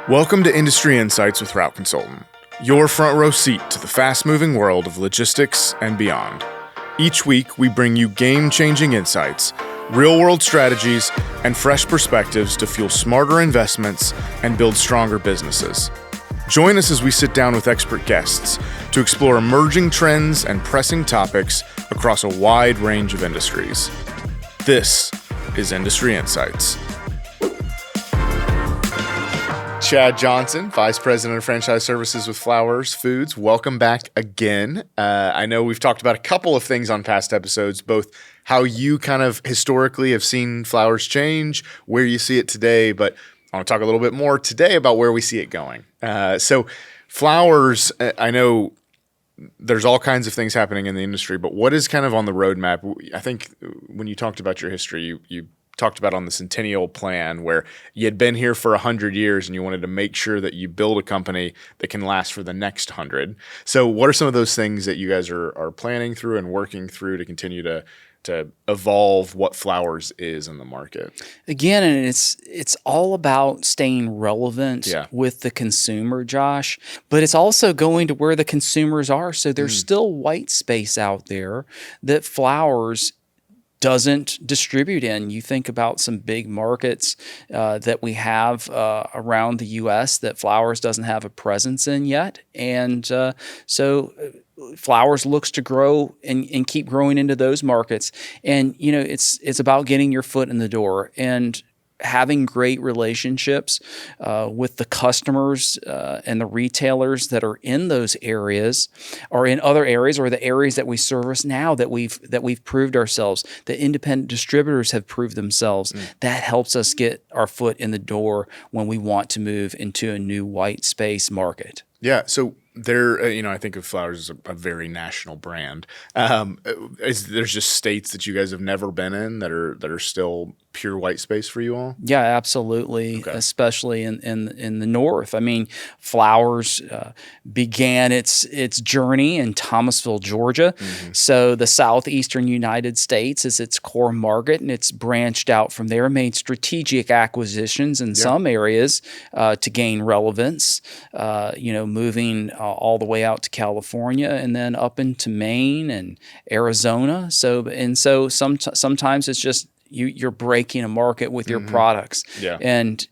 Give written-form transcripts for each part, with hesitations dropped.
Welcome to Industry Insights with Route Consultant, your front row seat to the fast-moving world of logistics and beyond. Each week, we bring you game-changing insights, real-world strategies, and fresh perspectives to fuel smarter investments and build stronger businesses. Join us as we sit down with expert guests to explore emerging trends and pressing topics across a wide range of industries. This is Industry Insights. Chad Johnson, Vice President of Franchise Services with Flowers Foods. Welcome back again. I know we've talked about a couple of things on past episodes, both how you kind of historically have seen Flowers change, where you see it today, but I want to talk a little bit more today about where we see it going. So Flowers, I know there's all kinds of things happening in the industry, but what is kind of on the roadmap? I think when you talked about your history, you talked about on the Centennial Plan where you had been here for 100 years and you wanted to make sure that you build a company that can last for the next 100. So what are some of those things that you guys are planning through and working through to continue to evolve what Flowers is in the market? Again, and it's all about staying relevant with the consumer, Josh, but it's also going to where the consumers are. So there's still white space out there that Flowers doesn't distribute in. You think about some big markets that we have around the U.S. that Flowers doesn't have a presence in yet. And so Flowers looks to grow and keep growing into those markets. And, you know, it's about getting your foot in the door and having great relationships with the customers and the retailers that are in those areas or in other areas or the areas that we service now that we've proved ourselves. The independent distributors have proved themselves. That helps us get our foot in the door when we want to move into a new white space market. Yeah, so there, I think of Flowers as a very national brand. There's just states that you guys have never been in that are still pure white space for you all? Yeah, absolutely, okay. Especially in the north. I mean, Flowers began its journey in Thomasville, Georgia. So the southeastern United States is its core market, and it's branched out from there, made strategic acquisitions in some areas to gain relevance, moving all the way out to California and then up into Maine and Arizona. So sometimes it's just you're breaking a market with your products and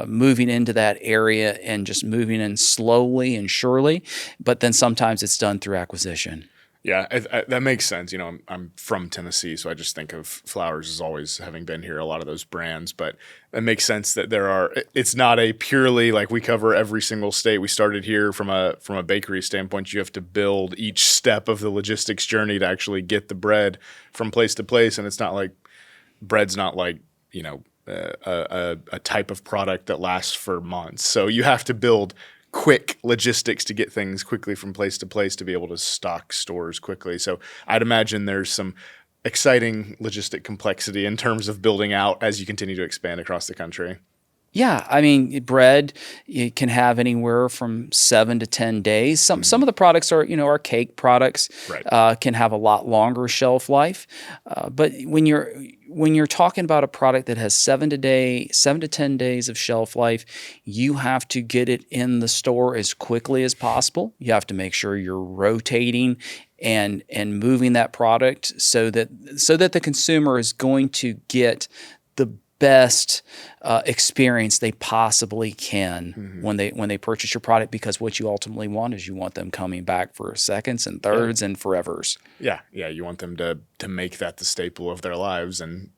moving into that area and just moving in slowly and surely. But then sometimes it's done through acquisition. Yeah, that makes sense. I'm from Tennessee, so I just think of Flowers as always having been here, a lot of those brands. But it makes sense that it's not a purely like we cover every single state. We started here from a bakery standpoint. You have to build each step of the logistics journey to actually get the bread from place to place. And it's not like bread's not like, a type of product that lasts for months. So you have to build quick logistics to get things quickly from place to place to be able to stock stores quickly. So I'd imagine there's some exciting logistic complexity in terms of building out as you continue to expand across the country. Yeah, I mean, bread you can have anywhere from 7 to 10 days. Some of the products are, our cake products can have a lot longer shelf life. But when you're talking about a product that has 7 to 10 days of shelf life, you have to get it in the store as quickly as possible. You have to make sure you're rotating and moving that product so that the consumer is going to get the best experience they possibly can when they purchase your product, because what you ultimately want is you want them coming back for seconds and thirds and forevers. Yeah, you want them to make that the staple of their lives and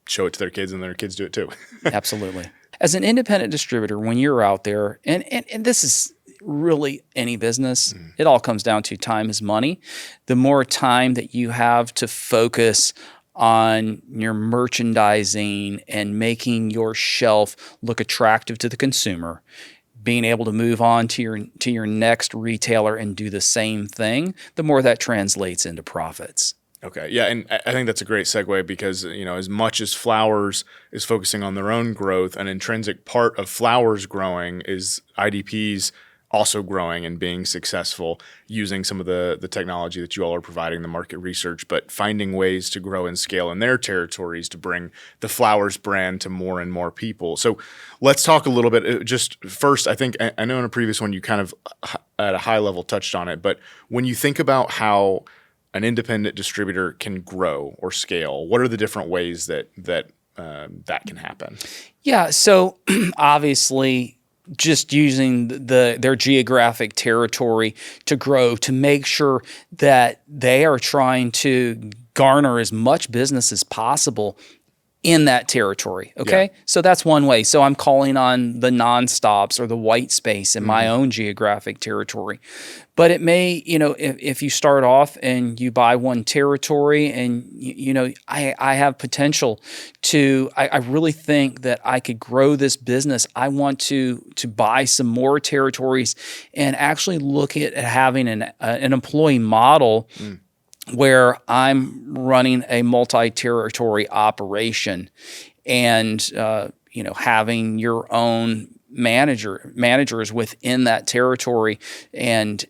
show it to their kids, and their kids do it too. Absolutely. As an independent distributor, when you're out there, and this is really any business, it all comes down to time is money. The more time that you have to focus on your merchandising and making your shelf look attractive to the consumer, being able to move on to your next retailer and do the same thing, the more that translates into profits. Okay. Yeah. And I think that's a great segue because, as much as Flowers is focusing on their own growth, an intrinsic part of Flowers growing is IDP's also growing and being successful using some of the technology that you all are providing, the market research, but finding ways to grow and scale in their territories to bring the Flowers brand to more and more people. So let's talk a little bit. Just first, I think I know in a previous one you kind of at a high level touched on it, but when you think about how an independent distributor can grow or scale, what are the different ways that can happen? Yeah, so obviously just using their geographic territory to grow, to make sure that they are trying to garner as much business as possible in that territory. Okay. Yeah. So that's one way. So I'm calling on the nonstops or the white space in my own geographic territory. But it may, if you start off and you buy one territory and, I have potential to, I really think that I could grow this business. I want to buy some more territories and actually look at having an employee model where I'm running a multi-territory operation and, having your own managers within that territory and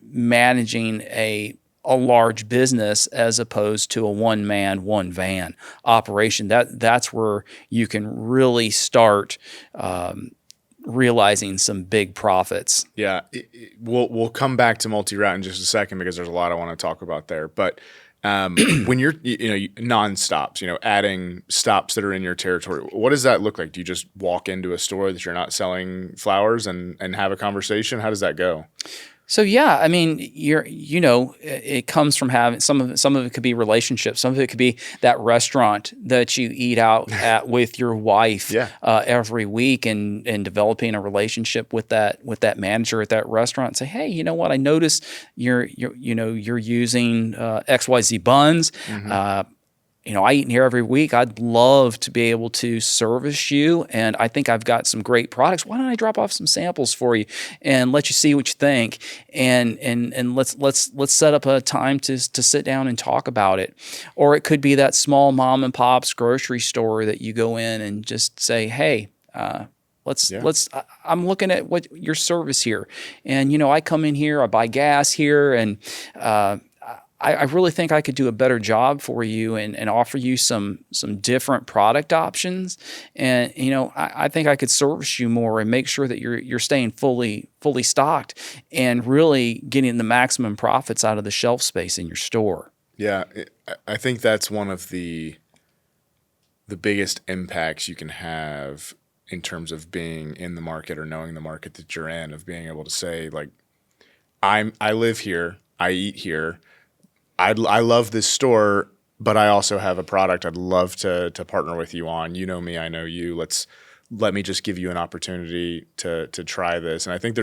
managing a large business as opposed to a one-man, one-van operation. That's where you can really start realizing some big profits. Yeah, we'll come back to multi-route in just a second because there's a lot I want to talk about there. But when you're non-stops, adding stops that are in your territory, what does that look like? Do you just walk into a store that you're not selling flowers and have a conversation? How does that go? So yeah, I mean, it comes from having some of it could be relationships, some of it could be that restaurant that you eat out at with your wife every week, and developing a relationship with that manager at that restaurant. And say, hey, you know what? I noticed you're using XYZ buns. I eat in here every week. I'd love to be able to service you, and I think I've got some great products. Why don't I drop off some samples for you and let you see what you think? And let's set up a time to sit down and talk about it. Or it could be that small mom and pop's grocery store that you go in and just say, hey, I'm looking at what your service here, and I come in here, I buy gas here, and I really think I could do a better job for you and offer you some different product options. And, I think I could service you more and make sure that you're staying fully stocked and really getting the maximum profits out of the shelf space in your store. Yeah, I think that's one of the biggest impacts you can have in terms of being in the market or knowing the market that you're in, of being able to say, like, I live here, I eat here, I love this store, but I also have a product I'd love to partner with you on. You know me, I know you. Let me just give you an opportunity to try this. And I think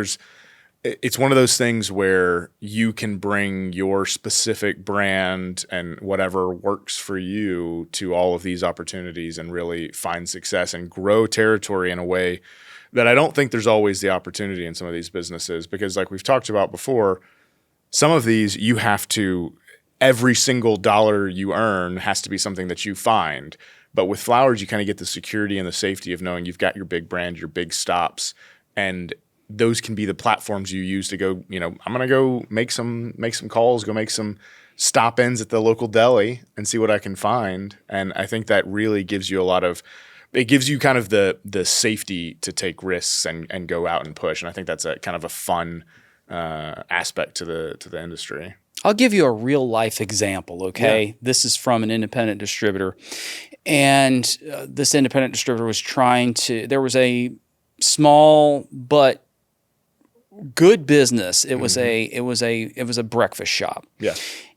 it's one of those things where you can bring your specific brand and whatever works for you to all of these opportunities and really find success and grow territory in a way that I don't think there's always the opportunity in some of these businesses. Because like we've talked about before, some of these you have to, every single dollar you earn has to be something that you find. But with flowers, you kind of get the security and the safety of knowing you've got your big brand, your big stops, and those can be the platforms you use to go, I'm going to go make some calls, go make some stop-ins at the local deli and see what I can find. And I think that really gives you it gives you kind of the safety to take risks and go out and push. And I think that's a kind of a fun aspect to the industry. I'll give you a real life example, okay? Yeah. This is from an independent distributor. And this independent distributor was there was a small but good business. It was a breakfast shop. Yeah.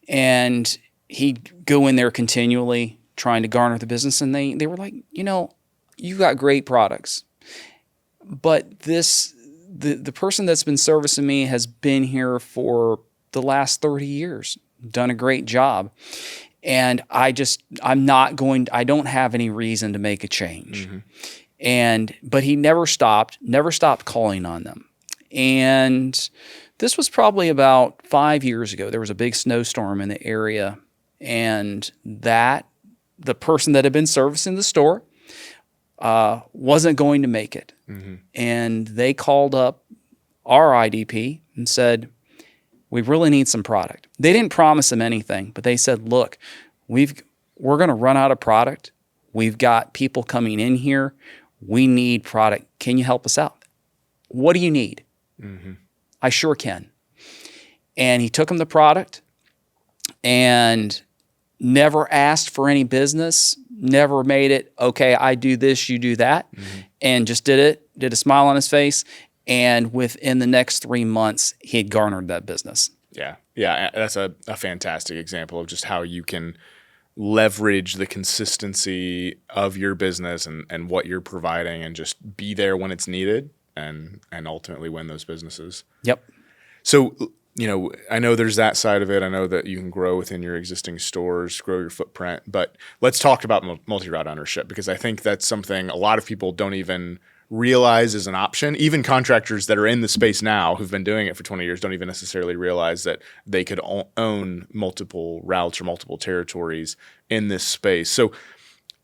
And he'd go in there continually trying to garner the business, and they were like, you got great products. But the person that's been servicing me has been here for the last 30 years, done a great job. And I don't have any reason to make a change. But he never stopped calling on them. And this was probably about 5 years ago. There was a big snowstorm in the area, and the person that had been servicing the store wasn't going to make it. And they called up our IDP and said, we really need some product. They didn't promise him anything, but they said, look, we're going to run out of product. We've got people coming in here. We need product. Can you help us out? What do you need? Mm-hmm. I sure can. And he took him the product and never asked for any business, never made it, okay, I do this, you do that, and just did it, did a smile on his face, and within the next 3 months, he had garnered that business. Yeah. Yeah, that's a fantastic example of just how you can leverage the consistency of your business and what you're providing and just be there when it's needed and ultimately win those businesses. Yep. So, I know there's that side of it. I know that you can grow within your existing stores, grow your footprint, but let's talk about multi-route ownership, because I think that's something a lot of people don't even realize is an option. Even contractors that are in the space now who've been doing it for 20 years don't even necessarily realize that they could own multiple routes or multiple territories in this space. So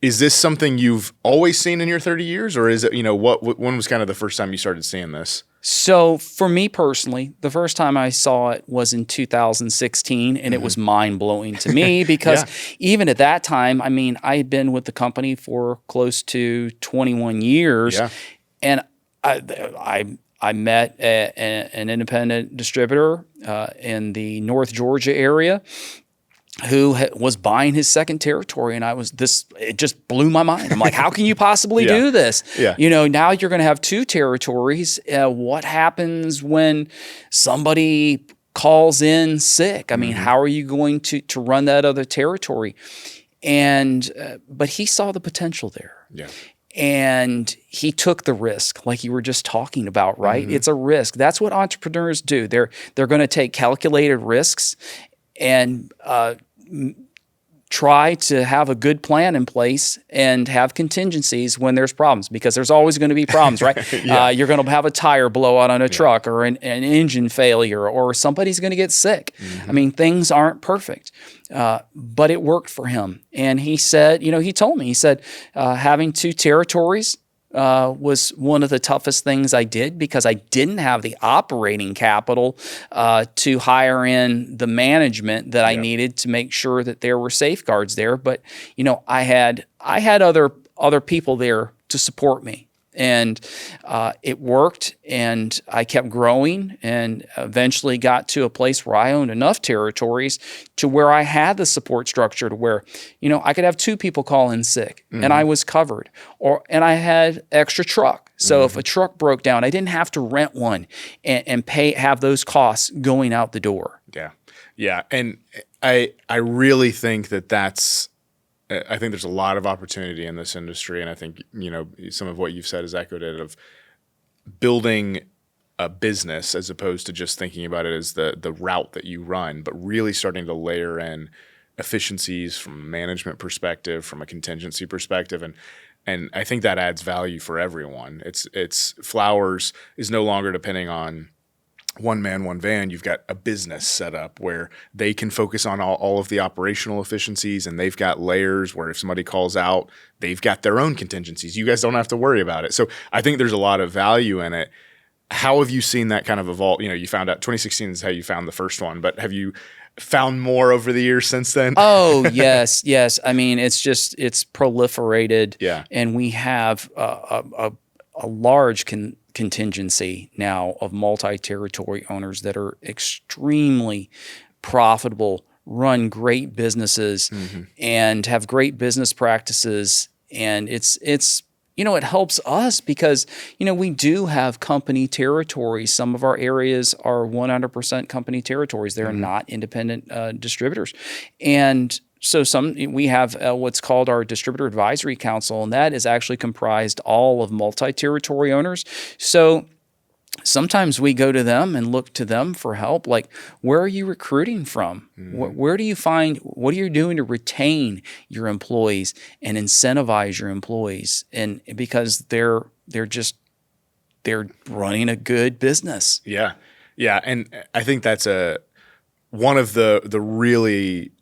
is this something you've always seen in your 30 years, or is it, when was kind of the first time you started seeing this? So for me personally, the first time I saw it was in 2016, and it was mind-blowing to me because even at that time, I mean, I had been with the company for close to 21 years, and I met an independent distributor in the North Georgia area who was buying his second territory. And it just blew my mind. I'm like, how can you possibly do this? Yeah. Now you're going to have two territories. What happens when somebody calls in sick? I mean, how are you going to run that other territory? And, but he saw the potential there. Yeah. And he took the risk, like you were just talking about, right? It's a risk. That's what entrepreneurs do. They're going to take calculated risks and try to have a good plan in place and have contingencies when there's problems, because there's always going to be problems, right? You're going to have a tire blowout on a truck, or an engine failure, or somebody's going to get sick. I mean, things aren't perfect, but it worked for him. And he said, he told me, he said, having two territories was one of the toughest things I did, because I didn't have the operating capital to hire in the management that I needed to make sure that there were safeguards there. But I had other people there to support me, and it worked. And I kept growing, and eventually got to a place where I owned enough territories to where I had the support structure to where I could have two people call in sick, and I was covered, and I had extra truck. So if a truck broke down, I didn't have to rent one and have those costs going out the door. Yeah. And I really think that's. I think there's a lot of opportunity in this industry, and I think some of what you've said is echoed it, of building a business as opposed to just thinking about it as the route that you run, but really starting to layer in efficiencies from a management perspective, from a contingency perspective, and I think that adds value for everyone. It's Flowers is no longer depending on one man, one van. You've got a business set up where they can focus on all of the operational efficiencies, and they've got layers where if somebody calls out, they've got their own contingencies. You guys don't have to worry about it. So I think there's a lot of value in it. How have you seen that kind of evolve? You found out 2016 is how you found the first one, but have you found more over the years since then? Oh, yes. I mean, it's proliferated. Yeah. And we have a large contingency now of multi-territory owners that are extremely profitable, run great businesses, and have great business practices. And it's it helps us because, we do have company territories. Some of our areas are 100% company territories. They're not independent distributors. And so we have what's called our Distributor Advisory Council, and that is actually comprised all of multi-territory owners. So sometimes we go to them and look to them for help. Like, where are you recruiting from? Where do you find, what are you doing to retain your employees and incentivize your employees? And because they're running a good business. Yeah. And I think that's one of the really,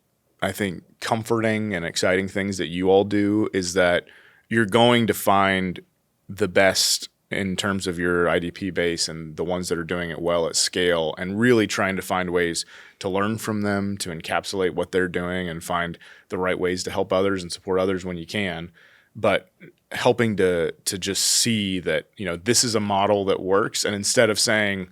I think, comforting and exciting things that you all do is that you're going to find the best in terms of your IDP base and the ones that are doing it well at scale, and really trying to find ways to learn from them, to encapsulate what they're doing and find the right ways to help others and support others when you can. But helping to just see that, this is a model that works. And instead of saying,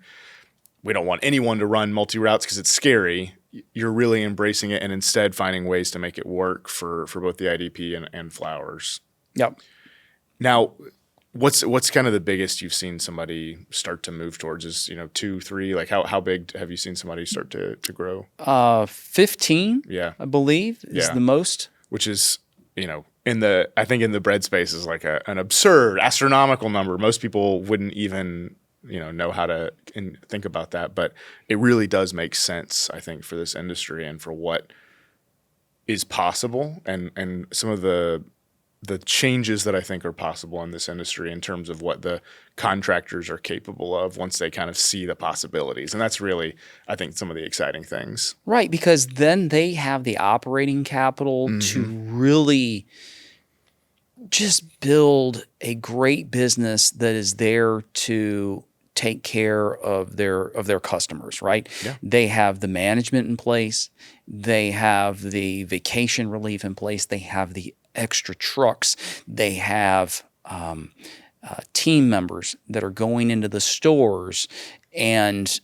we don't want anyone to run multi-routes because it's scary, you're really embracing it and instead finding ways to make it work for both the IDP and Flowers. Yep. Now, what's kind of the biggest you've seen somebody start to move towards? Is 2, 3? Like how big have you seen somebody start to grow? 15. Yeah, I believe is the most. Which is I think in the bread space is like an absurd, astronomical number. Most people wouldn't even know how to think about that, but it really does make sense, I think, for this industry and for what is possible and some of the changes that I think are possible in this industry in terms of what the contractors are capable of once they kind of see the possibilities. And that's really, I think, some of the exciting things. Right, because then they have the operating capital to really just build a great business that is there to take care of their customers, right? Yeah. They have the management in place. They have the vacation relief in place. They have the extra trucks. They have team members that are going into the stores and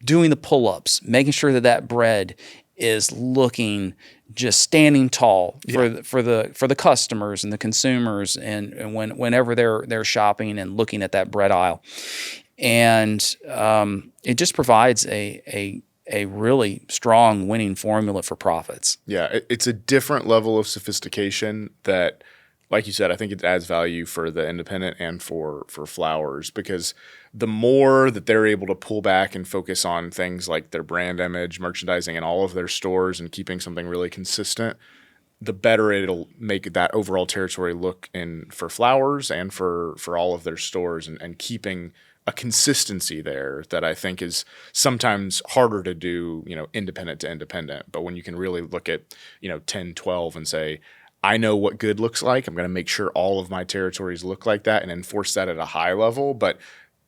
doing the pull-ups, making sure that bread is looking just standing tall for the customers and the consumers and whenever they're shopping and looking at that bread aisle. And it just provides a really strong winning formula for profits. Yeah, it's a different level of sophistication that, like you said, I think it adds value for the independent and for Flowers, because the more that they're able to pull back and focus on things like their brand image, merchandising in all of their stores and keeping something really consistent, the better it'll make that overall territory look for Flowers and for all of their stores, and keeping a consistency there that I think is sometimes harder to do, independent to independent. But when you can really look at, 10, 12 and say, I know what good looks like, I'm going to make sure all of my territories look like that and enforce that at a high level, but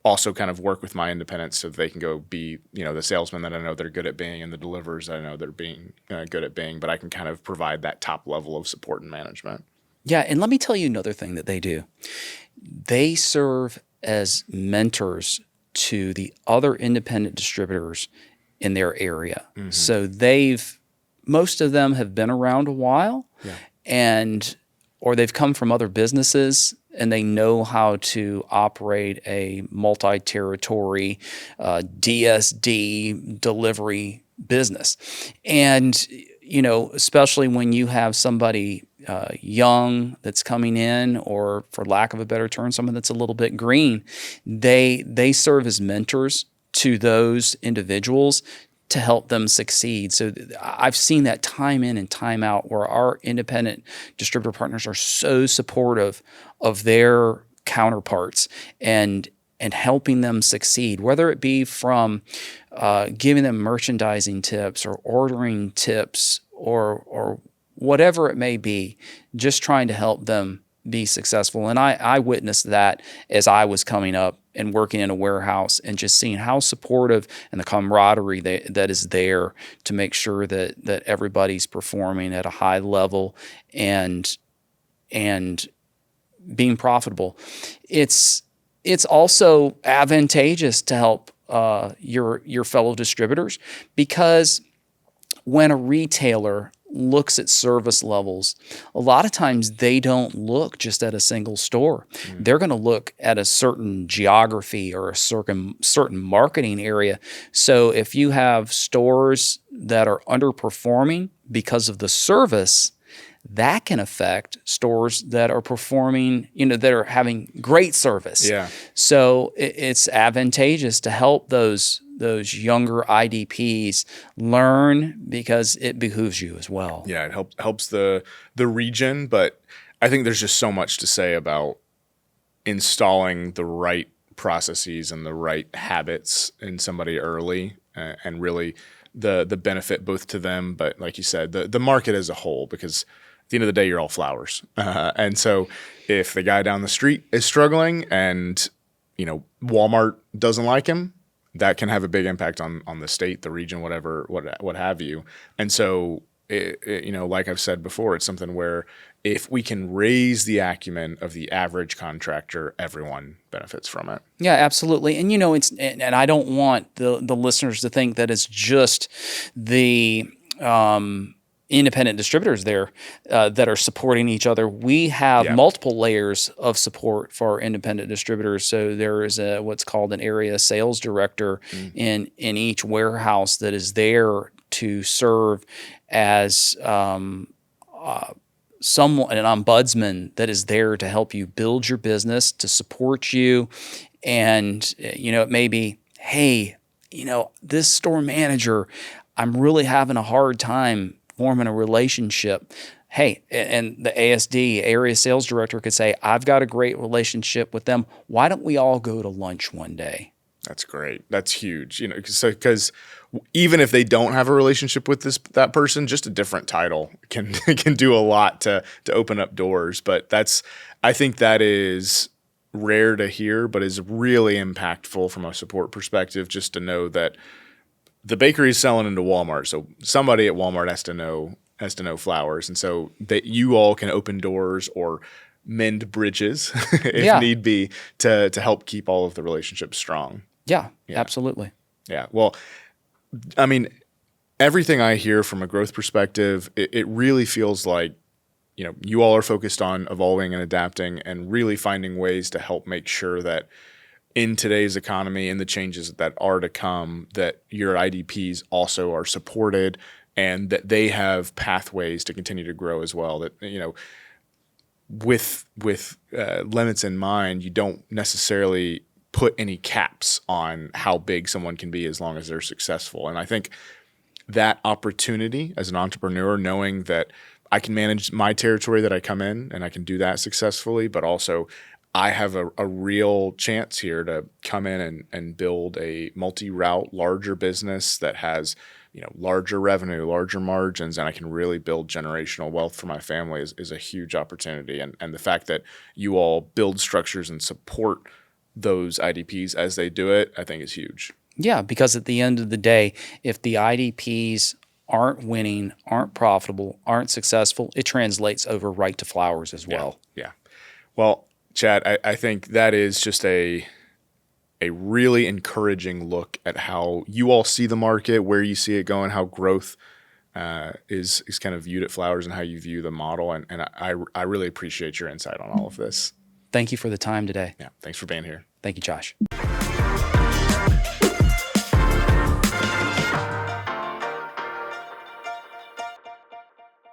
also kind of work with my independents so that they can go be, the salesmen that I know they're good at being and the deliverers that I know they're being good at being, but I can kind of provide that top level of support and management. Yeah, and let me tell you another thing that they do. They serve as mentors to the other independent distributors in their area. Mm-hmm. So most of them have been around a while, or they've come from other businesses and they know how to operate a multi-territory DSD delivery business. And, especially when you have somebody young that's coming in, or for lack of a better term, someone that's a little bit green, they serve as mentors to those individuals to help them succeed. So I've seen that time in and time out where our independent distributor partners are so supportive of their counterparts and helping them succeed, whether it be from giving them merchandising tips or ordering tips or whatever it may be, just trying to help them be successful. And I witnessed that as I was coming up and working in a warehouse and just seeing how supportive and the camaraderie that is there to make sure that everybody's performing at a high level and being profitable. It's also advantageous to help your fellow distributors, because when a retailer looks at service levels, a lot of times they don't look just at a single store. Mm-hmm. They're going to look at a certain geography or a certain marketing area. So if you have stores that are underperforming because of the service, that can affect stores that are performing, that are having great service. Yeah. So it's advantageous to help those younger IDPs learn, because it behooves you as well. Yeah, it helps the region, but I think there's just so much to say about installing the right processes and the right habits in somebody early, and really the benefit both to them, but like you said, the market as a whole, because at the end of the day, you're all flowers. And so if the guy down the street is struggling and, Walmart doesn't like him, that can have a big impact on the state, the region, whatever, what have you. And so, like I've said before, it's something where if we can raise the acumen of the average contractor, everyone benefits from it. Yeah, absolutely. And and I don't want the listeners to think that it's just the independent distributors there that are supporting each other. We have multiple layers of support for our independent distributors. So there is what's called an area sales director in each warehouse that is there to serve as someone, an ombudsman that is there to help you build your business, to support you. And, it may be, hey, this store manager, I'm really having a hard time forming a relationship. Hey, and the ASD, area sales director, could say, I've got a great relationship with them. Why don't we all go to lunch one day? That's great. That's huge. Because even if they don't have a relationship with that person, just a different title can do a lot to open up doors. But I think that is rare to hear, but is really impactful from a support perspective. Just to know that the bakery is selling into Walmart, so somebody at Walmart has to know flowers, and so that you all can open doors or mend bridges if need be to help keep all of the relationships strong. Yeah, absolutely. Yeah. Well, I mean, everything I hear from a growth perspective, it really feels like, you all are focused on evolving and adapting and really finding ways to help make sure that in today's economy and the changes that are to come, that your IDPs also are supported and that they have pathways to continue to grow as well. That, with limits in mind, you don't necessarily put any caps on how big someone can be as long as they're successful. And I think that opportunity as an entrepreneur, knowing that I can manage my territory that I come in and I can do that successfully, but also I have a real chance here to come in and build a multi-route, larger business that has, larger revenue, larger margins, and I can really build generational wealth for my family is a huge opportunity. And the fact that you all build structures and support those IDPs as they do it, I think is huge. Yeah, because at the end of the day, if the IDPs aren't winning, aren't profitable, aren't successful, it translates over right to flowers as well. Yeah. Well, Chad, I think that is just a really encouraging look at how you all see the market, where you see it going, how growth is kind of viewed at Flowers and how you view the model. And I really appreciate your insight on all of this. Thank you for the time today. Yeah, thanks for being here. Thank you, Josh.